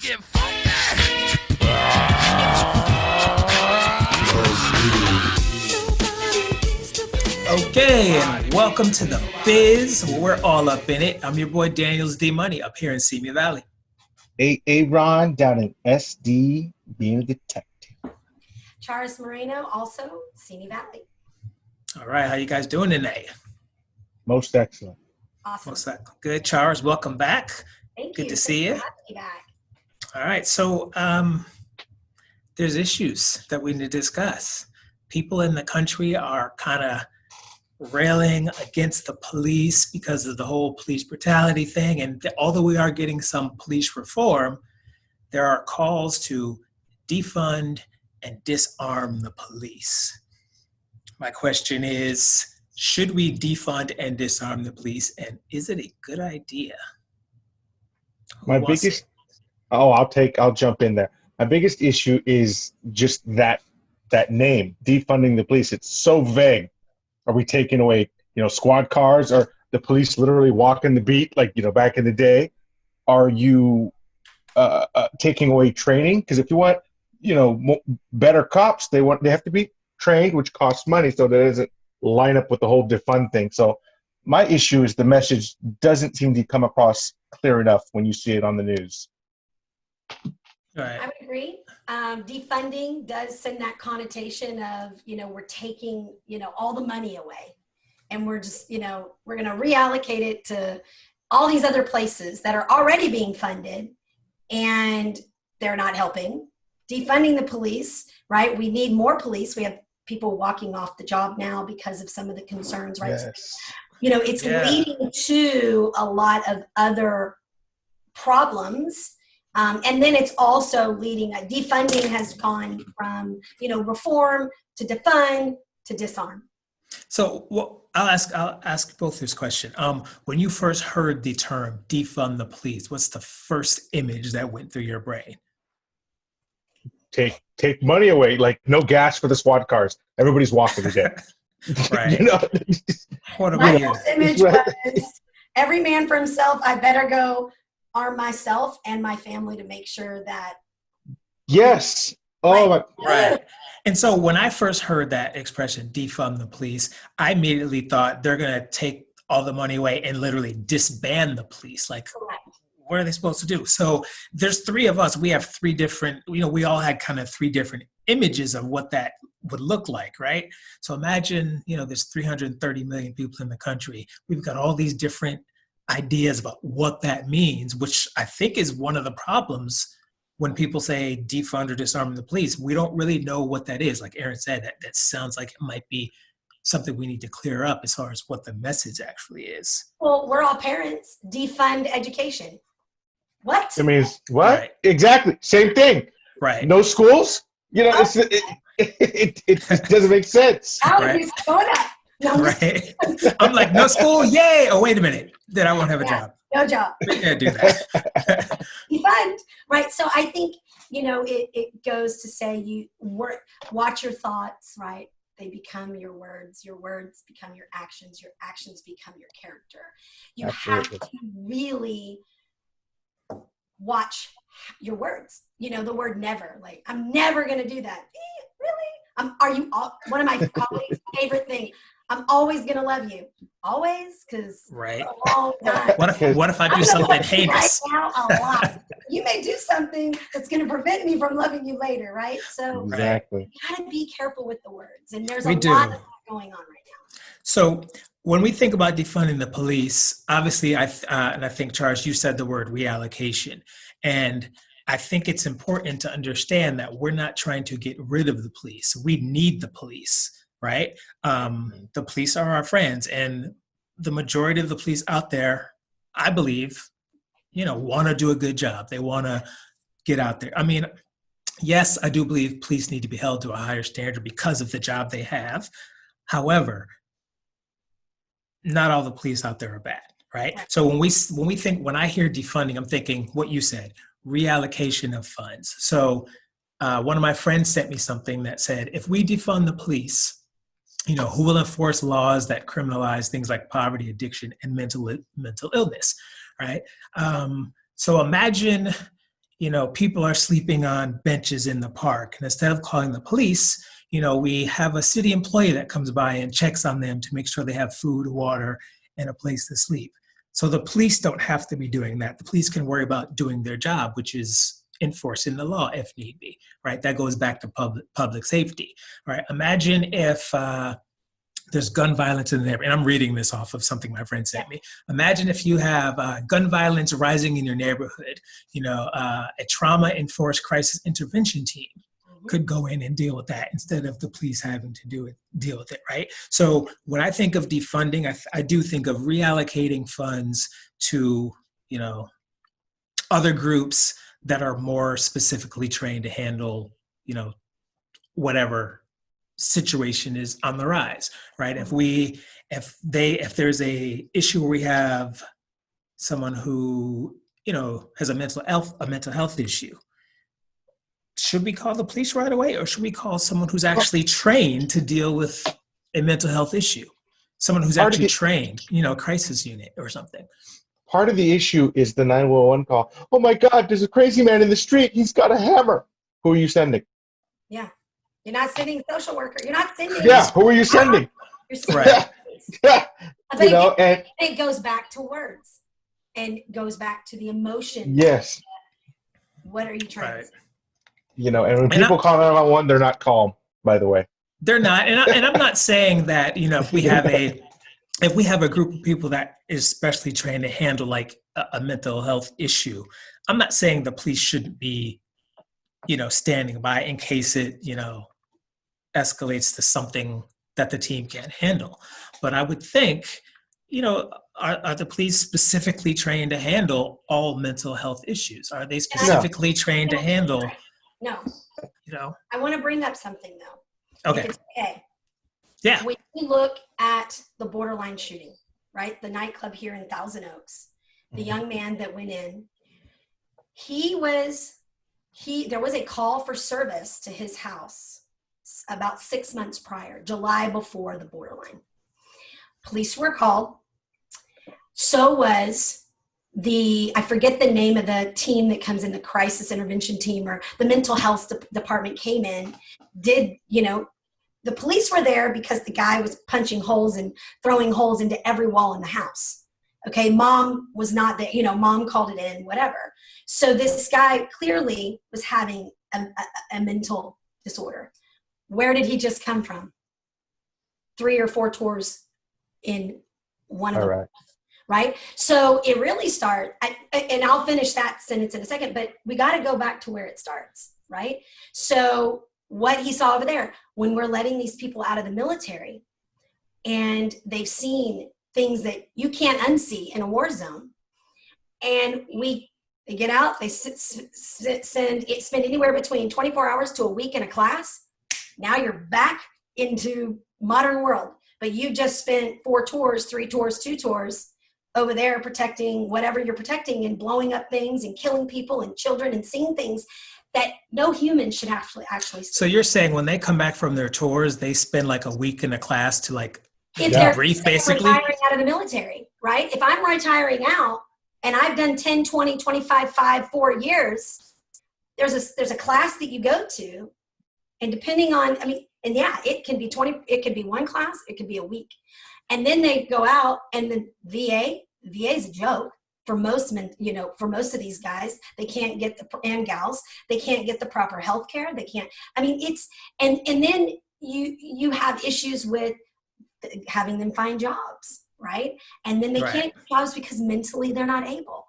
get funky. Okay, and welcome to the Bizz, where we're all up in it. I'm your boy Daniels D Money up here in Simi Valley. Ron down in SD being a detective. Charis Moreno, also Simi Valley. All right, how you guys doing tonight? Most excellent. Awesome. What's that? Good, Charis. Welcome back. Thank Good you. to see you. Thanks for having me back. All right, so there's issues that we need to discuss. People in the country are kind of railing against the police because of the whole police brutality thing. And although we are getting some police reform, there are calls to defund and disarm the police. My question is, should we defund and disarm the police? And is it a good idea? I'll jump in there. My biggest issue is just that name, defunding the police. It's so vague. Are we taking away, squad cars? Or the police literally walking the beat like, back in the day? Are you taking away training? Because if you want, better cops, they have to be trained, which costs money. So that doesn't line up with the whole defund thing. So my issue is the message doesn't seem to come across clear enough when you see it on the news. Right. I would agree. Defunding does send that connotation of, we're taking, all the money away, and we're just, we're going to reallocate it to all these other places that are already being funded and they're not helping. Defunding the police, right? We need more police. We have people walking off the job now because of some of the concerns, right? Yes. It's leading to a lot of other problems. And then it's also leading, defunding has gone from, reform to defund to disarm. So I'll ask both this question. When you first heard the term defund the police, what's the first image that went through your brain? Take money away, like no gas for the SWAT cars. Everybody's walking today. Right. What My about you? first image was every man for himself. I better go arm myself and my family to make sure that. Yes. Oh my. Right. And so when I first heard that expression, defund the police, I immediately thought they're going to take all the money away and literally disband the police. Like, Correct. what are they supposed to do? So there's three of us. We have three different, we all had kind of three different images of what that would look like, right? So imagine, there's 330 million people in the country. We've got all these different ideas about what that means, which I think is one of the problems when people say defund or disarm the police. We don't really know what that is. Like Aaron said, that sounds like it might be something we need to clear up as far as what the message actually is. Well, we're all parents. Defund education. What? It means what? Right. Exactly. Same thing. Right. No schools? It doesn't make sense. Allergies going up. No, Right. I'm like, no school, yay! Oh, wait a minute. Then I won't have a job. No job. We can't do that. Defund, right? So I think, it goes to say watch your thoughts, right? They become your words become your actions become your character. You Absolutely. have to really watch your words. The word never, like, I'm never going to do that. Really? Are you one of my colleagues' favorite thing? I'm always going to love you. Always? Because Right. What if I do something heinous? Right now, a lot. You may do something that's going to prevent me from loving you later, right? So Exactly. you got to be careful with the words. And there's We a do. lot of that going on right now. So when we think about defunding the police, obviously, and I think, Charis, you said the word reallocation. And I think it's important to understand that we're not trying to get rid of the police. We need the police, right? The police are our friends. And the majority of the police out there, I believe, want to do a good job. They want to get out there. I mean, yes, I do believe police need to be held to a higher standard because of the job they have. However, not all the police out there are bad, right? So when I hear defunding, I'm thinking what you said, reallocation of funds. So one of my friends sent me something that said, if we defund the police, who will enforce laws that criminalize things like poverty, addiction, and mental illness, right? So imagine people are sleeping on benches in the park. And instead of calling the police, we have a city employee that comes by and checks on them to make sure they have food, water, and a place to sleep. So the police don't have to be doing that. The police can worry about doing their job, which is enforcing the law if need be, right? That goes back to public safety, right? Imagine if there's gun violence in the neighborhood. And I'm reading this off of something my friend sent me. Imagine if you have gun violence rising in your neighborhood, a trauma-enforced crisis intervention team could go in and deal with that instead of the police having to deal with it, right? So when I think of defunding, I do think of reallocating funds to, other groups that are more specifically trained to handle, whatever situation is on the rise, right? If there's a issue where we have someone who, has a mental health issue, should we call the police right away, or should we call someone who's actually trained to deal with a mental health issue? Someone who's actually trained, crisis unit or something. Part of the issue is the 911 call. Oh my God, there's a crazy man in the street. He's got a hammer. Who are you sending? Yeah. You're not sending a social worker. You're not sending. Yeah. Who are you sending? You're sending. Right. Yeah. And it goes back to words and goes back to the emotion. Yes. What are you trying to say? And when people call 911, they're not calm, by the way. They're not. And I'm not saying that, if we have a group of people that is specially trained to handle like a mental health issue, I'm not saying the police shouldn't be, standing by in case it, escalates to something that the team can't handle. But I would think, are the police specifically trained to handle all mental health issues? Are they specifically trained to handle? No. I want to bring up something though. Okay. If it's okay. Yeah. When you look at the borderline shooting, right? The nightclub here in Thousand Oaks, the young man that went in, there was a call for service to his house about 6 months prior, July before the borderline. Police were called. So was I forget the name of the team that comes in, the crisis intervention team or the mental health department came in, the police were there because the guy was punching holes and throwing holes into every wall in the house. Okay. Mom was not there, mom called it in, whatever. So this guy clearly was having a mental disorder. Where did he just come from? 3 or 4 tours in one of them. Right? So it really starts, and I'll finish that sentence in a second, but we got to go back to where it starts, right? So what he saw over there, when we're letting these people out of the military and they've seen things that you can't unsee in a war zone, and they get out, they spend anywhere between 24 hours to a week in a class. Now you're back into modern world, but you just spent 4 tours, 3 tours, 2 tours over there protecting whatever you're protecting and blowing up things and killing people and children and seeing things that no human should actually see. So you're saying when they come back from their tours, they spend like a week in a class to like debrief, basically? Retiring out of the military, right? If I'm retiring out and I've done 10, 20, 25, 5, 4 years, there's a class that you go to, and depending on, it can be 20, it could be 1 class, it could be a week. And then they go out, and the VA is a joke for most men, for most of these guys. They can't get and gals, they can't get the proper health care. They can't, and then you have issues with having them find jobs, right? And then they can't get jobs because mentally they're not able.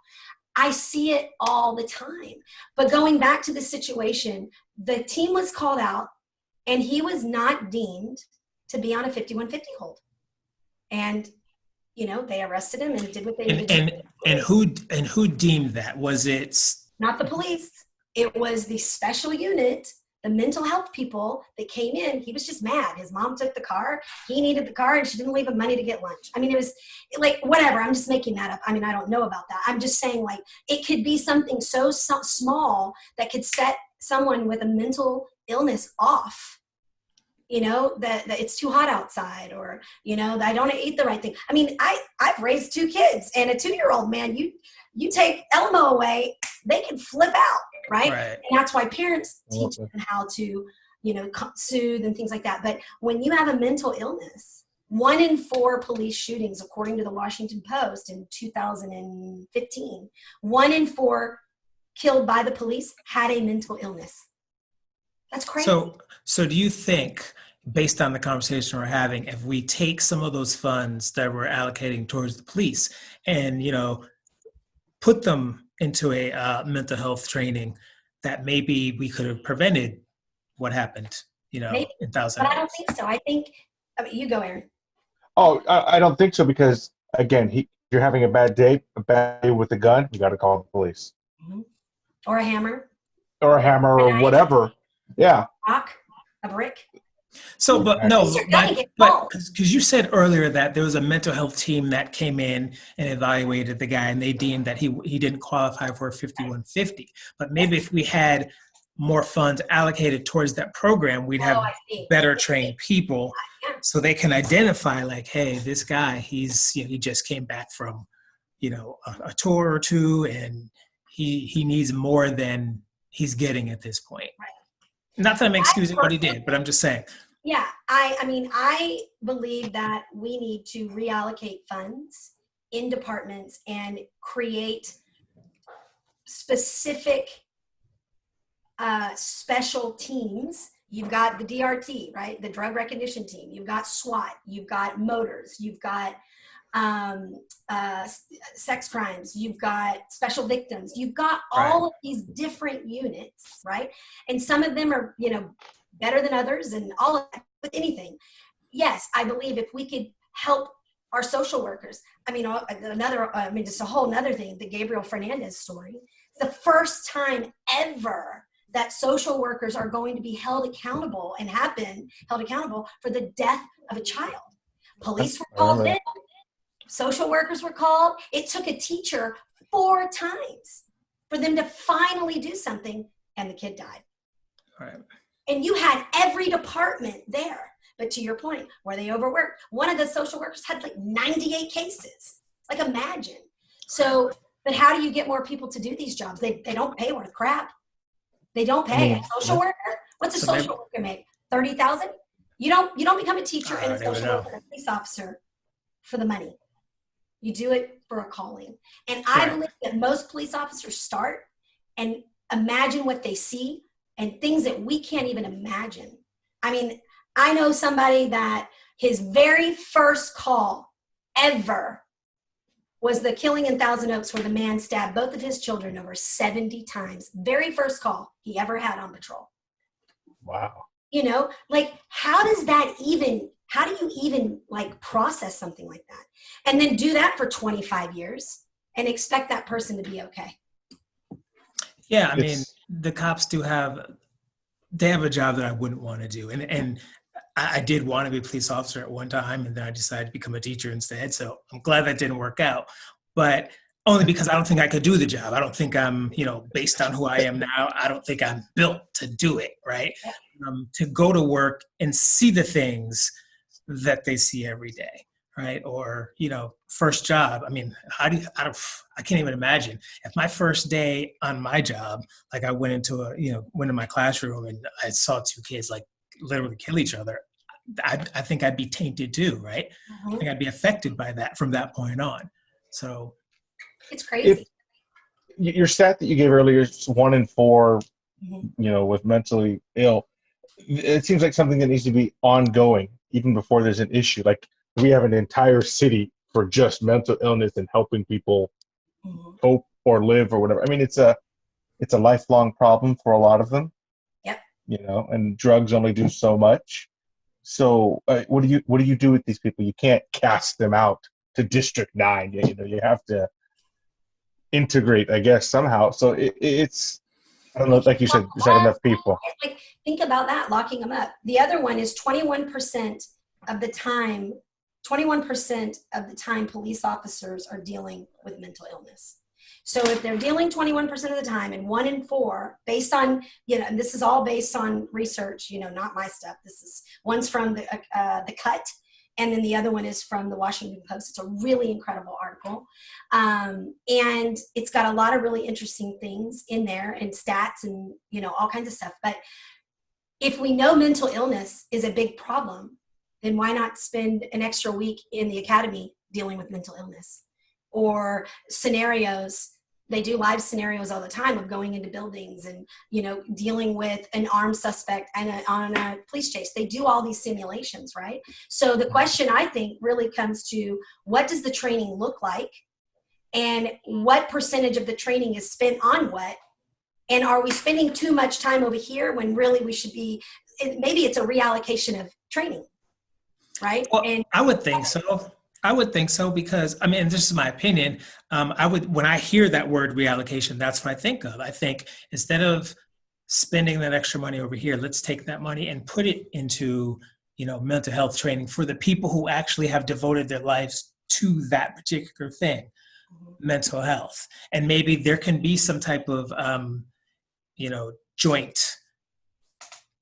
I see it all the time. But going back to the situation, the team was called out and he was not deemed to be on a 5150 hold. And, they arrested him and did what they needed to do. And who deemed that? Was it? Not the police. It was the special unit, the mental health people that came in. He was just mad. His mom took the car. He needed the car and she didn't leave him money to get lunch. It was like, whatever. I'm just making that up. I don't know about that. I'm just saying, like, it could be something so small that could set someone with a mental illness off. That it's too hot outside, or, that I don't eat the right thing. I've raised 2 kids, and a 2-year-old, man, you take Elmo away, they can flip out. right? Right. And that's why parents teach Absolutely. them how to, soothe and things like that. But when you have a mental illness, 1 in 4 police shootings, according to the Washington Post in 2015, 1 in 4 killed by the police had a mental illness. That's crazy. So do you think, based on the conversation we're having, if we take some of those funds that we're allocating towards the police and, put them into a mental health training, that maybe we could have prevented what happened, Maybe, in Thousand but I don't Oaks? think so. I think, you go, Aaron. Oh, I don't think so because again, you're having a bad day with a gun, you got to call the police Mhm. Or a hammer, or a hammer a or knife, whatever. Yeah. a rock, a brick. So, but Exactly. no, Police are gonna get but called. because you said earlier that there was a mental health team that came in and evaluated the guy, and they deemed that he didn't qualify for a 5150. But maybe if we had more funds allocated towards that program, we'd Oh, have I see. better trained people, Yeah. so they can identify like, hey, this guy, he just came back from, a tour or two, and he needs more than he's getting at this point. Right. Not that I'm excusing what he personally- did, but I'm just saying. Yeah, I mean, I believe that we need to reallocate funds in departments and create specific special teams. You've got the DRT, right? The drug recognition team. You've got SWAT. You've got motors. You've got sex crimes. You've got special victims. You've got all of these different units, right? And some of them are, better than others, and all of that, with anything. Yes, I believe if we could help our social workers. I mean, just a whole nother thing, the Gabriel Fernandez story. It's the first time ever that social workers are going to be held accountable and have been held accountable for the death of a child. Police were called in. Social workers were called. It took a teacher 4 times for them to finally do something, and the kid died. Right. And you had every department there. But to your point, were they overworked? One of the social workers had like 98 cases. Like, imagine. So, but how do you get more people to do these jobs? They don't pay worth crap. They don't pay. A social worker? What's a social worker make? 30,000? You don't become a teacher and a social worker, a police officer for the money. You do it for a calling. And I believe that most police officers start and imagine what they see and things that we can't even imagine. I mean, I know somebody that his very first call ever was the killing in Thousand Oaks, where the man stabbed both of his children over 70 times. Very first call he ever had on patrol. Wow. Like, how do you even like process something like that? And then do that for 25 years and expect that person to be okay. Yeah, I mean, the cops they have a job that I wouldn't want to do. And I did want to be a police officer at one time, and then I decided to become a teacher instead. So I'm glad that didn't work out, but only because I don't think I could do the job. I don't think I'm, based on who I am now, I don't think I'm built to do it, right? To go to work and see the things that they see every day, right? Or, first job. I mean, I can't even imagine if my first day on my job, like I went into my classroom and I saw 2 kids like literally kill each other. I think I'd be tainted too, right? I think I'd be affected by that from that point on. So it's crazy. Your stat that you gave earlier is 1 in 4, with mentally ill. It seems like something that needs to be ongoing even before there's an issue. Like, we have an entire city for just mental illness and helping people cope or live or whatever. I mean, it's a lifelong problem for a lot of them. Yep. And drugs only do so much. So what do you do with these people? You can't cast them out to District 9. You have to integrate, I guess, somehow. So it's, I don't know, like you said, there's not enough people. Like, think about that, locking them up. The other one is 21% of the time police officers are dealing with mental illness. So if they're dealing 21% of the time, and 1 in 4, based on, and this is all based on research, not my stuff. One's from the Cut, And then the other one is from the Washington Post. It's a really incredible article. And it's got a lot of really interesting things in there and stats and, all kinds of stuff. But if we know mental illness is a big problem, then why not spend an extra week in the academy dealing with mental illness? Or scenarios, they do live scenarios all the time of going into buildings and, dealing with an armed suspect and on a police chase. They do all these simulations, right? So the question, I think, really comes to, what does the training look like? And what percentage of the training is spent on what? And are we spending too much time over here when really we should be, maybe it's a reallocation of training, right? Well, And I would think so. I would think so because, this is my opinion. When I hear that word reallocation, that's what I think of. I think instead of spending that extra money over here, let's take that money and put it into, mental health training for the people who actually have devoted their lives to that particular thing, mental health. And maybe there can be some type of, joint,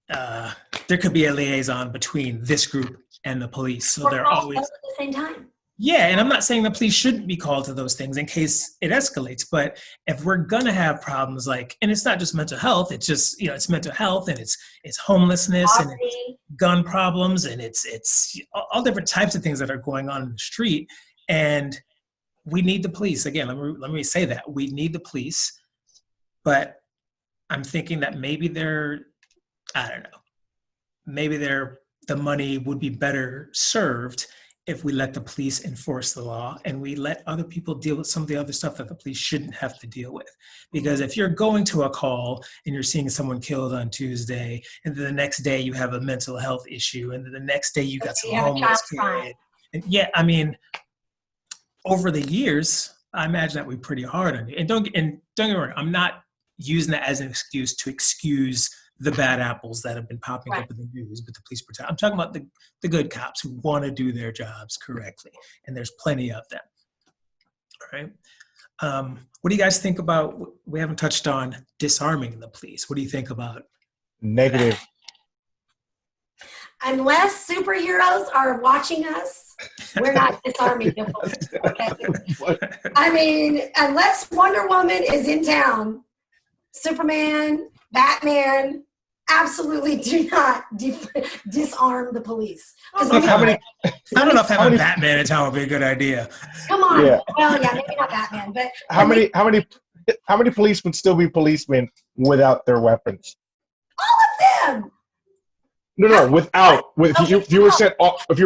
there could be a liaison between this group and the police. So they're always at the same time. Yeah, and I'm not saying the police shouldn't be called to those things in case it escalates, but if we're gonna have problems and it's not just mental health, it's just, it's mental health and it's homelessness and it's gun problems and it's all different types of things that are going on in the street. And we need the police. Again, let me say that. We need the police, but I'm thinking that maybe the money would be better served if we let the police enforce the law and we let other people deal with some of the other stuff that the police shouldn't have to deal with. Because if you're going to a call and you're seeing someone killed on Tuesday, and then the next day you have a mental health issue, and then the next day you got some homeless kid. And over the years, I imagine that would be pretty hard on you. And don't get me wrong, I'm not using that as an excuse to excuse the bad apples that have been popping up in the news with the police brutality. I'm talking about the good cops who want to do their jobs correctly, and there's plenty of them. All right. What do you guys think about? We haven't touched on disarming the police. What do you think about? Negative. Unless superheroes are watching us, we're not disarming the police. Okay? Unless Wonder Woman is in town, Superman, Batman, absolutely do not disarm the police. I don't know if having Batman in town would be a good idea. Come on. Yeah. Well, yeah, maybe not Batman, but how many police would still be policemen without their weapons? All of them. No, if you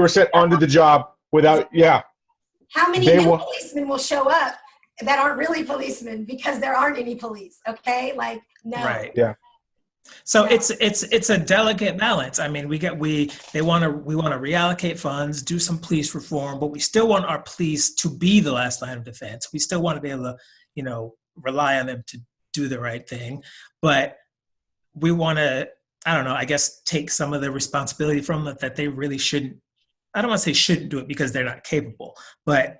were sent onto the job without, How many new policemen will show up that aren't really policemen because there aren't any police? Okay, no. Right. Yeah. So it's a delicate balance. We want to reallocate funds, do some police reform, but we still want our police to be the last line of defense. We still want to be able to, rely on them to do the right thing, but we want to, take some of the responsibility from it that they really shouldn't. I don't want to say shouldn't do it because they're not capable, but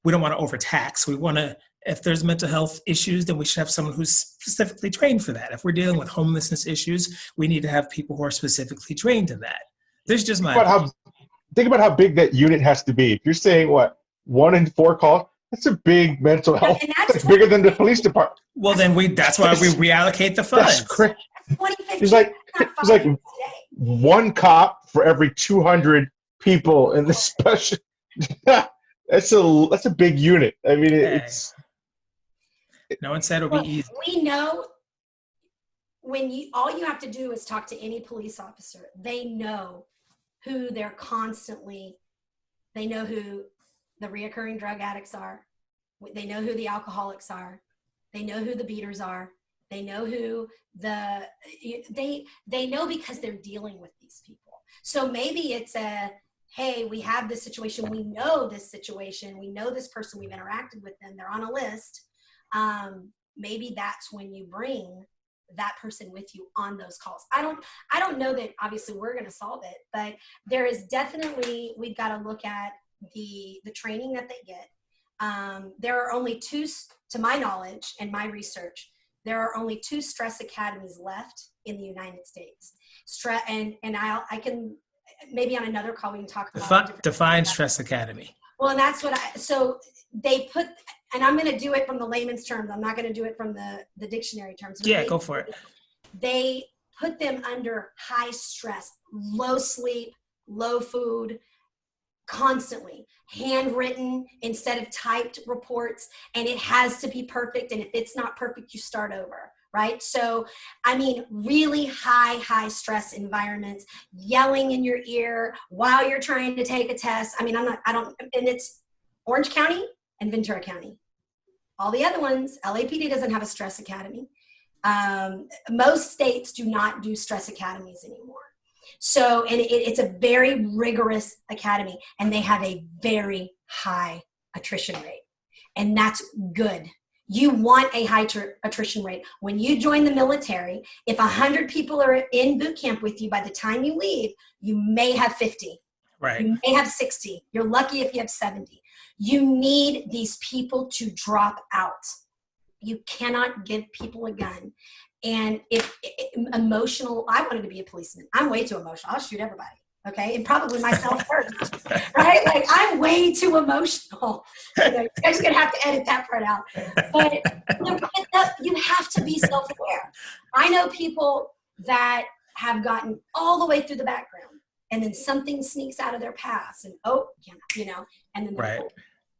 we don't want to overtax. We want to. If there's mental health issues, then we should have someone who's specifically trained for that. If we're dealing with homelessness issues, we need to have people who are specifically trained in that. There's just think about how big that unit has to be. If you're saying 1 in 4 calls, that's a big mental health. That's bigger than the police department. Well, then that's why we reallocate the funds. That's crazy. It's like 1 cop for every 200 people in the special. That's a big unit. It's. No one said it'll be easy. We know all you have to do is talk to any police officer. They know who they know who the reoccurring drug addicts are. They know who the alcoholics are. They know who the beaters are. They know who they know because they're dealing with these people. So maybe it's hey, we have this situation. We know this situation. We know this person. We've interacted with them. They're on a list. Maybe that's when you bring that person with you on those calls. I don't know that obviously we're going to solve it, but there is definitely, we've got to look at the training that they get. There are only 2, to my knowledge and my research, there are only 2 stress academies left in the United States. And I can maybe on another call we can talk about Define Stress Academy. Well, and that's what so they put, and I'm going to do it from the layman's terms. I'm not going to do it from the dictionary terms. Yeah, go for it. They put them under high stress, low sleep, low food, constantly handwritten instead of typed reports, and it has to be perfect. And if it's not perfect, you start over. Right? So, I mean, really high stress environments, yelling in your ear while you're trying to take a test. I mean, and it's Orange County and Ventura County. All the other ones, LAPD doesn't have a stress academy. Most states do not do stress academies anymore. So, and it's a very rigorous academy, and they have a very high attrition rate, and that's good. You want a high attrition rate. When you join the military, if 100 people are in boot camp with you, by the time you leave, you may have 50. Right. You may have 60. You're lucky if you have 70. You need these people to drop out. You cannot give people a gun. And if emotional, I wanted to be a policeman. I'm way too emotional. I'll shoot everybody. Okay. And probably myself first, right? Like, I'm way too emotional. You know, you guys are going to have to edit that part out. But you have to be self-aware. I know people that have gotten all the way through the background, and then something sneaks out of their past, and and then they're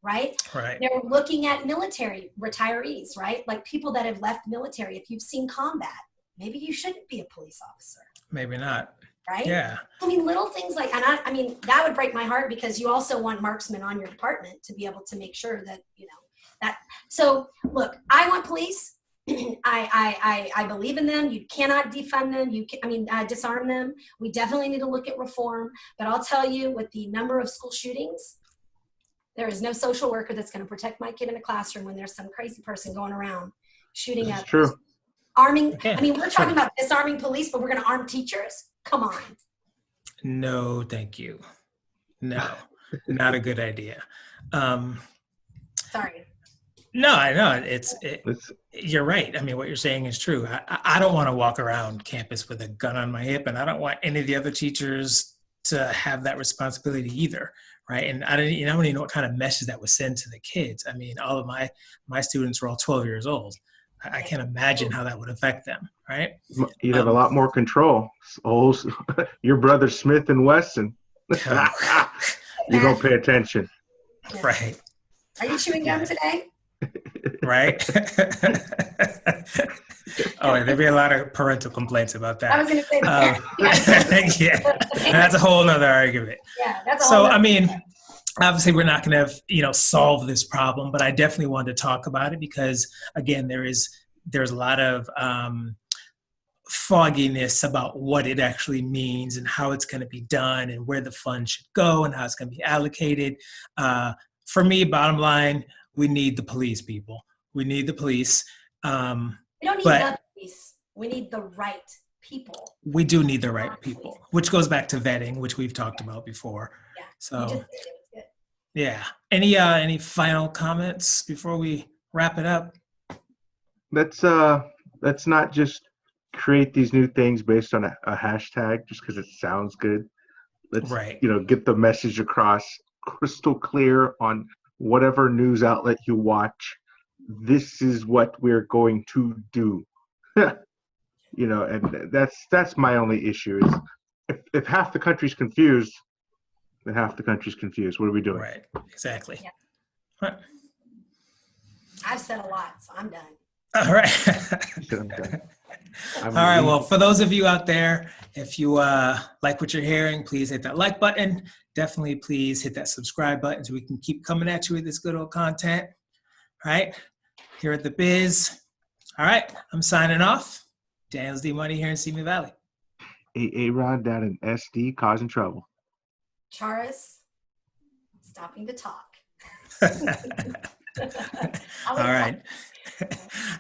right? They're looking at military retirees, right? Like people that have left military. If you've seen combat, maybe you shouldn't be a police officer. Maybe not. Right? Yeah. I mean, little things like, and I mean, that would break my heart, because you also want marksmen on your department to be able to make sure that, that. So look, I want police. I believe in them. You cannot defund them. Disarm them. We definitely need to look at reform, but I'll tell you, with the number of school shootings, there is no social worker that's going to protect my kid in a classroom when there's some crazy person going around shooting up. True. Arming. I mean, we're talking about disarming police, but we're going to arm teachers. Come on. No, thank you. No, not a good idea. Sorry. No, I know you're right. I mean, what you're saying is true. I don't want to walk around campus with a gun on my hip, and I don't want any of the other teachers to have that responsibility either. Right. And I don't even know what kind of message that was sent to the kids. I mean, all of my students were all 12 years old. I can't imagine how that would affect them, right? You'd have a lot more control. Your brother Smith and Wesson. You don't pay attention. Right. Are you chewing gum today? Right. Oh, there'd be a lot of parental complaints about that. I was going to say that. Yeah, that's a whole nother argument. Yeah, that's a so. whole I mean, obviously, we're not going to solve this problem, but I definitely wanted to talk about it because, again, there's a lot of fogginess about what it actually means and how it's going to be done and where the funds should go and how it's going to be allocated. For me, bottom line, we need the police, people. We need the police. We don't need the police. We need the right people. We do need the right people, which goes back to vetting, which we've talked about before. Yeah. So, yeah. Any final comments before we wrap it up? Let's not just create these new things based on a hashtag just because it sounds good. Let's get the message across crystal clear on whatever news outlet you watch. This is what we're going to do. And that's my only issue is if half the country's confused, then half the country's confused. What are we doing? Right. Exactly. Yeah. Right. I've said a lot, so I'm done. All right. All right. Well, for those of you out there, if you like what you're hearing, please hit that like button. Definitely, please hit that subscribe button so we can keep coming at you with this good old content. All right. Here at the Bizz. All right. I'm signing off. Daniels D Money here in Simi Valley. A-Rod down in SD causing trouble. Charis, stopping to talk. All right.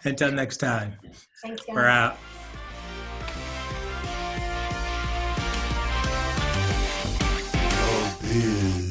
Until next time. Thanks, guys. We're out. Bizz.